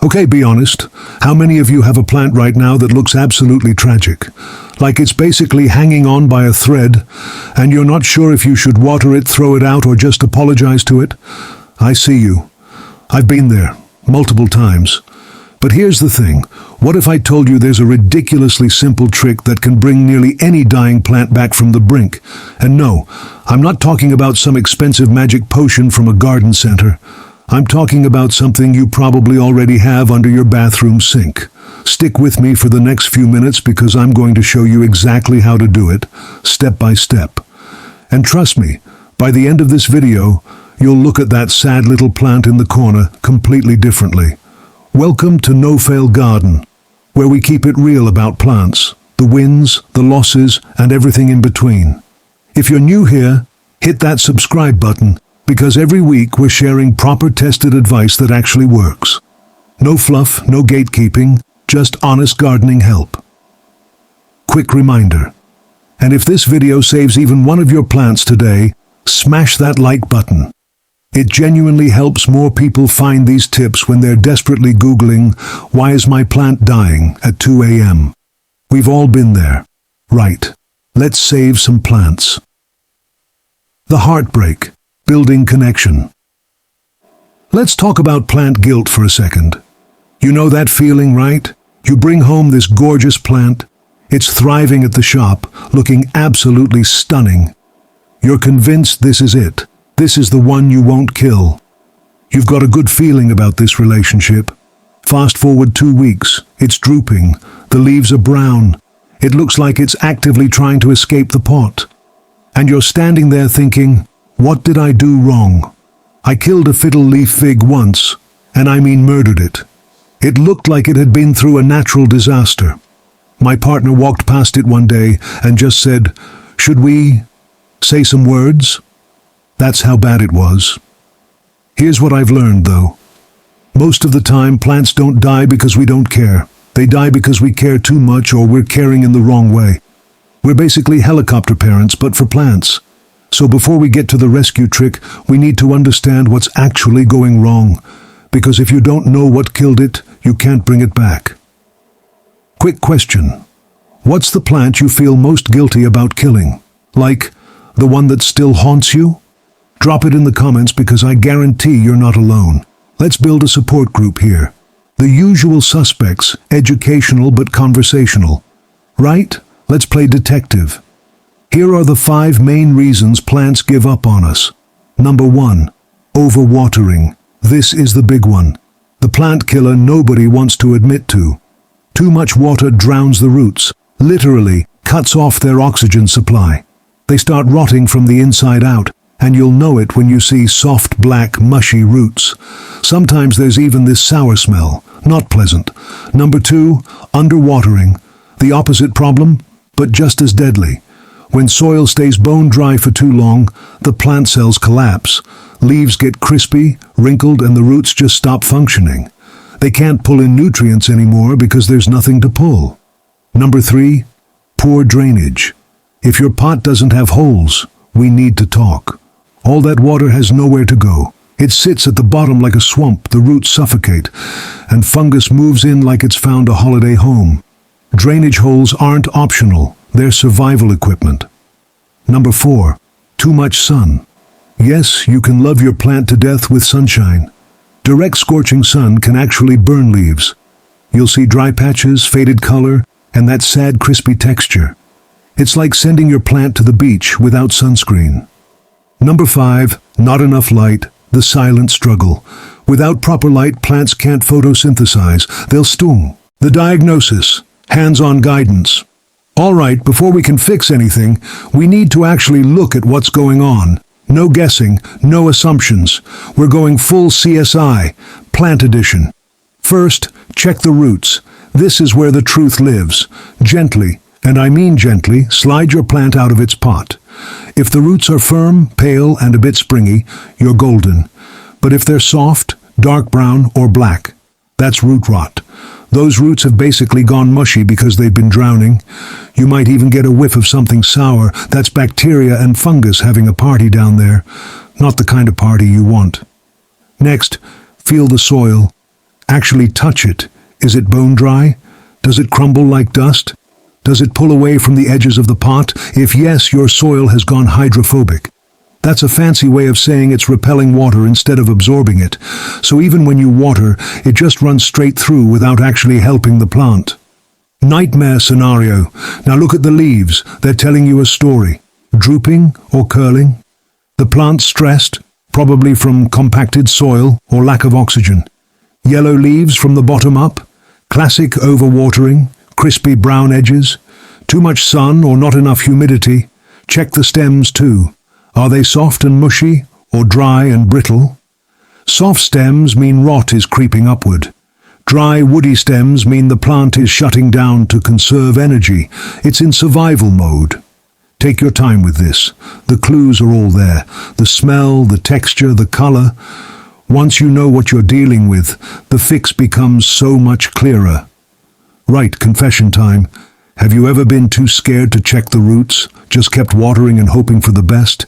Okay, be honest. How many of you have a plant right now that looks absolutely tragic? Like it's basically hanging on by a thread, and you're not sure if you should water it, throw it out, or just apologize to it? I see you. I've been there, multiple times. But here's the thing. What if I told you there's a ridiculously simple trick that can bring nearly any dying plant back from the brink? And no, I'm not talking about some expensive magic potion from a garden center. I'm talking about something you probably already have under your bathroom sink. Stick with me for the next few minutes because I'm going to show you exactly how to do it, step by step. And trust me, by the end of this video, you'll look at that sad little plant in the corner completely differently. Welcome to No Fail Garden, where we keep it real about plants, the wins, the losses, and everything in between. If you're new here, hit that subscribe button, because every week we're sharing proper tested advice that actually works. No fluff, no gatekeeping, just honest gardening help. Quick reminder, and if this video saves even one of your plants today, smash that like button. It genuinely helps more people find these tips when they're desperately Googling, "Why is my plant dying?" at 2 a.m. We've all been there. Right, let's save some plants. The heartbreak. Building connection. Let's talk about plant guilt for a second. You know that feeling, right? You bring home this gorgeous plant. It's thriving at the shop, looking absolutely stunning. You're convinced this is it. This is the one you won't kill. You've got a good feeling about this relationship. Fast forward 2 weeks. It's drooping. The leaves are brown. It looks like it's actively trying to escape the pot. And you're standing there thinking, what did I do wrong? I killed a fiddle leaf fig once, and I mean murdered it. It looked like it had been through a natural disaster. My partner walked past it one day and just said, "Should we say some words?" That's how bad it was. Here's what I've learned, though. Most of the time, plants don't die because we don't care. They die because we care too much or we're caring in the wrong way. We're basically helicopter parents, but for plants. So before we get to the rescue trick, we need to understand what's actually going wrong. Because if you don't know what killed it, you can't bring it back. Quick question. What's the plant you feel most guilty about killing? Like, the one that still haunts you? Drop it in the comments because I guarantee you're not alone. Let's build a support group here. The usual suspects, educational but conversational. Right? Let's play detective. Here are the 5 main reasons plants give up on us. Number 1. Overwatering. This is the big one. The plant killer nobody wants to admit to. Too much water drowns the roots, literally cuts off their oxygen supply. They start rotting from the inside out, and you'll know it when you see soft, black, mushy roots. Sometimes there's even this sour smell, not pleasant. Number 2. Underwatering. The opposite problem, but just as deadly. When soil stays bone dry for too long, the plant cells collapse. Leaves get crispy, wrinkled, and the roots just stop functioning. They can't pull in nutrients anymore because there's nothing to pull. Number 3. Poor drainage. If your pot doesn't have holes, we need to talk. All that water has nowhere to go. It sits at the bottom like a swamp, the roots suffocate, and fungus moves in like it's found a holiday home. Drainage holes aren't optional. They're survival equipment. Number 4. Too much sun. Yes, you can love your plant to death with sunshine. Direct scorching sun can actually burn leaves. You'll see dry patches, faded color, and that sad crispy texture. It's like sending your plant to the beach without sunscreen. Number 5. Not enough light. The silent struggle. Without proper light, plants can't photosynthesize. They'll stung. The diagnosis. Hands-on guidance. All right, before we can fix anything, we need to actually look at what's going on. No guessing, no assumptions. We're going full CSI, Plant Edition. First, check the roots. This is where the truth lives. Gently, and I mean gently, slide your plant out of its pot. If the roots are firm, pale, and a bit springy, you're golden. But if they're soft, dark brown, or black, that's root rot. Those roots have basically gone mushy because they've been drowning. You might even get a whiff of something sour. That's bacteria and fungus having a party down there. Not the kind of party you want. Next, feel the soil. Actually touch it. Is it bone dry? Does it crumble like dust? Does it pull away from the edges of the pot? If yes, your soil has gone hydrophobic. That's a fancy way of saying it's repelling water instead of absorbing it. So even when you water, it just runs straight through without actually helping the plant. Nightmare scenario. Now look at the leaves. They're telling you a story. Drooping or curling. The plant's stressed, probably from compacted soil or lack of oxygen. Yellow leaves from the bottom up. Classic overwatering. Crispy brown edges. Too much sun or not enough humidity. Check the stems too. Are they soft and mushy or dry and brittle? Soft stems mean rot is creeping upward. Dry, woody stems mean the plant is shutting down to conserve energy. It's in survival mode. Take your time with this. The clues are all there. The smell, the texture, the color. Once you know what you're dealing with, the fix becomes so much clearer. Right, confession time. Have you ever been too scared to check the roots, just kept watering and hoping for the best?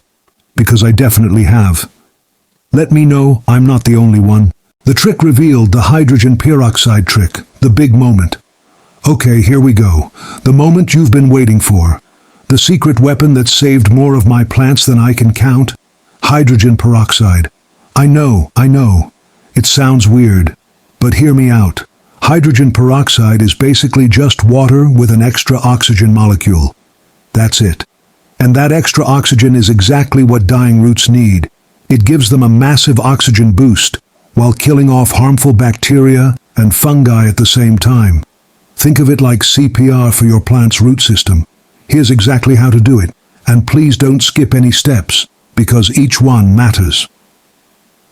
Because I definitely have. Let me know I'm not the only one. The trick revealed, the hydrogen peroxide trick, the big moment. Okay, here we go. The moment you've been waiting for. The secret weapon that saved more of my plants than I can count. Hydrogen peroxide. I know. It sounds weird, but hear me out. Hydrogen peroxide is basically just water with an extra oxygen molecule. That's it. And that extra oxygen is exactly what dying roots need. It gives them a massive oxygen boost, while killing off harmful bacteria and fungi at the same time. Think of it like CPR for your plant's root system. Here's exactly how to do it, and please don't skip any steps, because each one matters.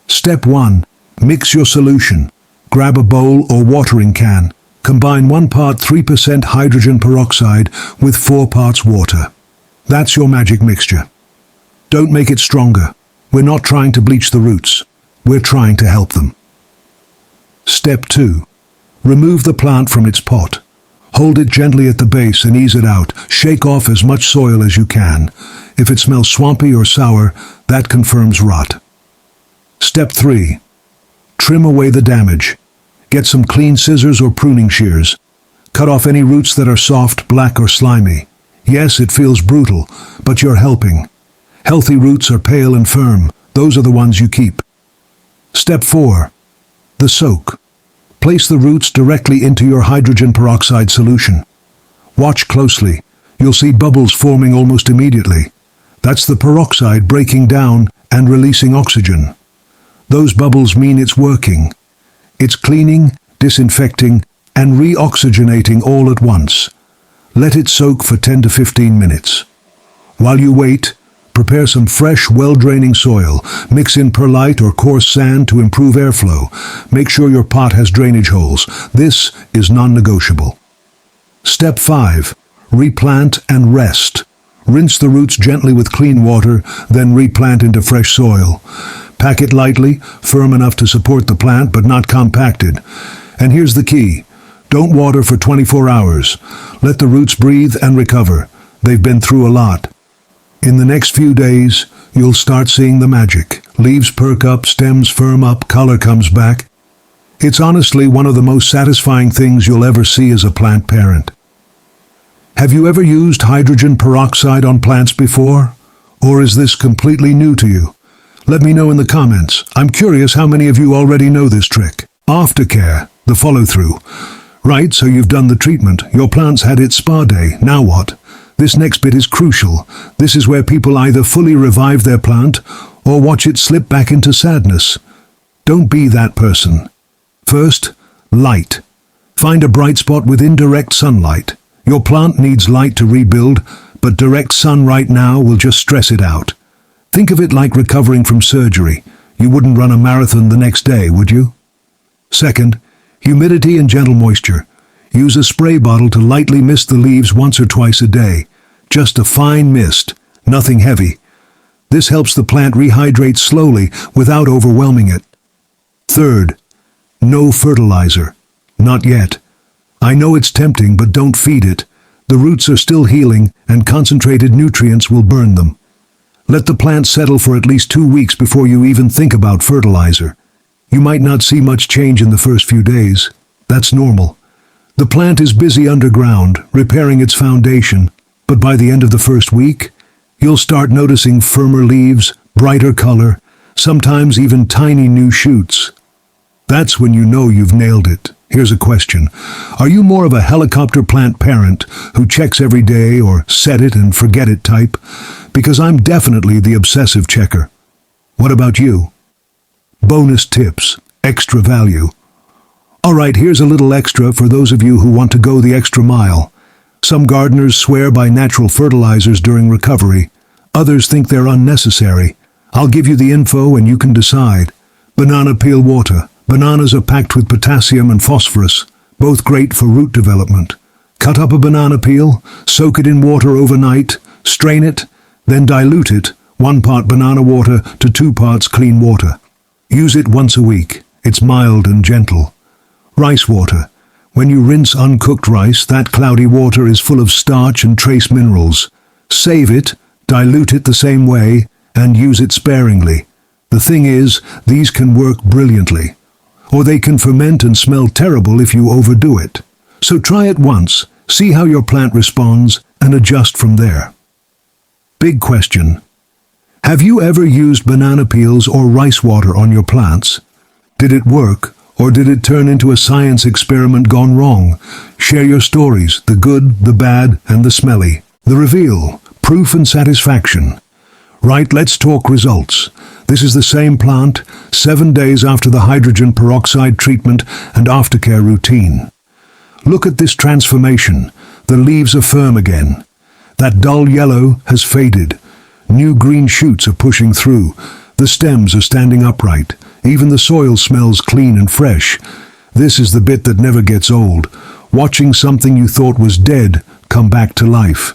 Step 1. Mix your solution. Grab a bowl or watering can. Combine 1 part 3% hydrogen peroxide with 4 parts water. That's your magic mixture. Don't make it stronger. We're not trying to bleach the roots. We're trying to help them. Step 2. Remove the plant from its pot. Hold it gently at the base and ease it out. Shake off as much soil as you can. If it smells swampy or sour, that confirms rot. Step 3. Trim away the damage. Get some clean scissors or pruning shears. Cut off any roots that are soft, black, or slimy. Yes, it feels brutal, but you're helping. Healthy roots are pale and firm. Those are the ones you keep. Step 4. The soak. Place the roots directly into your hydrogen peroxide solution. Watch closely. You'll see bubbles forming almost immediately. That's the peroxide breaking down and releasing oxygen. Those bubbles mean it's working. It's cleaning, disinfecting, and reoxygenating all at once. Let it soak for 10 to 15 minutes. While you wait, prepare some fresh, well-draining soil. Mix in perlite or coarse sand to improve airflow. Make sure your pot has drainage holes. This is non-negotiable. Step 5. Replant and rest. Rinse the roots gently with clean water, then replant into fresh soil. Pack it lightly, firm enough to support the plant but not compacted. And here's the key. Don't water for 24 hours. Let the roots breathe and recover. They've been through a lot. In the next few days, you'll start seeing the magic. Leaves perk up, stems firm up, color comes back. It's honestly one of the most satisfying things you'll ever see as a plant parent. Have you ever used hydrogen peroxide on plants before? Or is this completely new to you? Let me know in the comments. I'm curious how many of you already know this trick. Aftercare, the follow-through. Right, so you've done the treatment. Your plant's had its spa day. Now what? This next bit is crucial. This is where people either fully revive their plant or watch it slip back into sadness. Don't be that person. First, light. Find a bright spot with indirect sunlight. Your plant needs light to rebuild, but direct sun right now will just stress it out. Think of it like recovering from surgery. You wouldn't run a marathon the next day, would you? Second, humidity and gentle moisture. Use a spray bottle to lightly mist the leaves once or twice a day. Just a fine mist, nothing heavy. This helps the plant rehydrate slowly without overwhelming it. Third, no fertilizer. Not yet. I know it's tempting, but don't feed it. The roots are still healing, and concentrated nutrients will burn them. Let the plant settle for at least 2 weeks before you even think about fertilizer. You might not see much change in the first few days. That's normal. The plant is busy underground, repairing its foundation, but by the end of the first week, you'll start noticing firmer leaves, brighter color, sometimes even tiny new shoots. That's when you know you've nailed it. Here's a question. Are you more of a helicopter plant parent who checks every day or set it and forget it type? Because I'm definitely the obsessive checker. What about you? Bonus tips, extra value. Alright, here's a little extra for those of you who want to go the extra mile. Some gardeners swear by natural fertilizers during recovery. Others think they're unnecessary. I'll give you the info and you can decide. Banana peel water. Bananas are packed with potassium and phosphorus, both great for root development. Cut up a banana peel, soak it in water overnight, strain it, then dilute it, 1 part banana water to 2 parts clean water. Use it once a week. It's mild and gentle. Rice water. When you rinse uncooked rice, that cloudy water is full of starch and trace minerals. Save it, dilute it the same way, and use it sparingly. The thing is, these can work brilliantly. Or they can ferment and smell terrible if you overdo it. So try it once, see how your plant responds, and adjust from there. Big question. Have you ever used banana peels or rice water on your plants? Did it work, or did it turn into a science experiment gone wrong? Share your stories, the good, the bad, and the smelly. The reveal, proof and satisfaction. Right, let's talk results. This is the same plant, 7 days after the hydrogen peroxide treatment and aftercare routine. Look at this transformation. The leaves are firm again. That dull yellow has faded. New green shoots are pushing through. The stems are standing upright. Even the soil smells clean and fresh. This is the bit that never gets old. Watching something you thought was dead come back to life.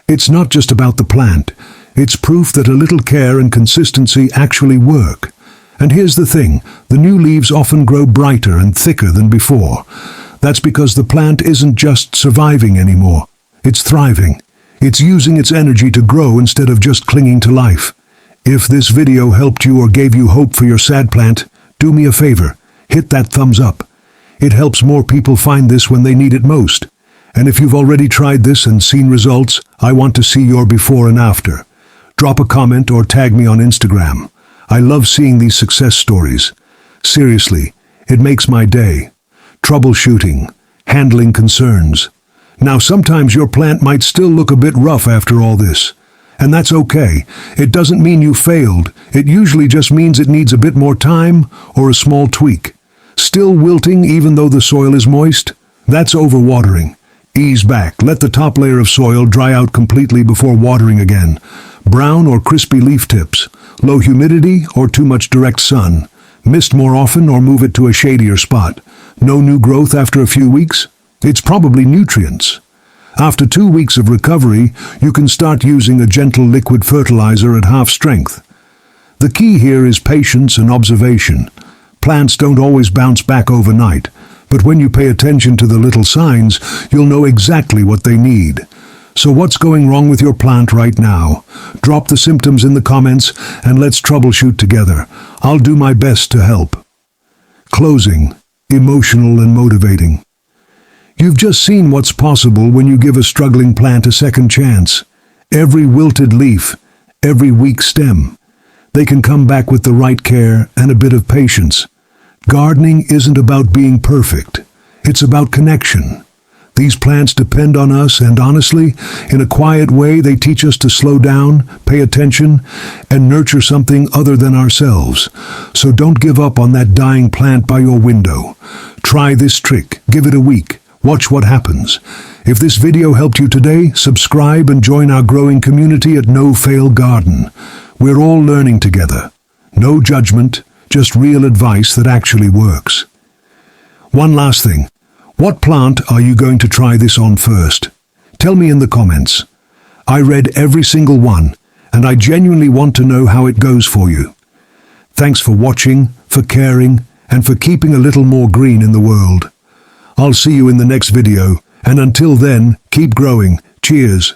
It's not just about the plant. It's proof that a little care and consistency actually work. And here's the thing, the new leaves often grow brighter and thicker than before. That's because the plant isn't just surviving anymore. It's thriving. It's using its energy to grow instead of just clinging to life. If this video helped you or gave you hope for your sad plant, do me a favor, hit that thumbs up. It helps more people find this when they need it most. And if you've already tried this and seen results, I want to see your before and after. Drop a comment or tag me on Instagram. I love seeing these success stories. Seriously, it makes my day. Troubleshooting, handling concerns. Now sometimes your plant might still look a bit rough after all this. And that's okay. It doesn't mean you failed. It usually just means it needs a bit more time or a small tweak. Still wilting even though the soil is moist? That's overwatering. Ease back. Let the top layer of soil dry out completely before watering again. Brown or crispy leaf tips. Low humidity or too much direct sun. Mist more often or move it to a shadier spot. No new growth after a few weeks? It's probably nutrients. After 2 weeks of recovery, you can start using a gentle liquid fertilizer at half strength. The key here is patience and observation. Plants don't always bounce back overnight, but when you pay attention to the little signs, you'll know exactly what they need. So what's going wrong with your plant right now? Drop the symptoms in the comments and let's troubleshoot together. I'll do my best to help. Closing, emotional and motivating. You've just seen what's possible when you give a struggling plant a second chance. Every wilted leaf, every weak stem. They can come back with the right care and a bit of patience. Gardening isn't about being perfect. It's about connection. These plants depend on us, and honestly, in a quiet way, they teach us to slow down, pay attention, and nurture something other than ourselves. So don't give up on that dying plant by your window. Try this trick. Give it a week. Watch what happens. If this video helped you today, subscribe and join our growing community at No Fail Garden. We're all learning together. No judgment, just real advice that actually works. One last thing. What plant are you going to try this on first? Tell me in the comments. I read every single one, and I genuinely want to know how it goes for you. Thanks for watching, for caring, and for keeping a little more green in the world. I'll see you in the next video, and until then, keep growing. Cheers.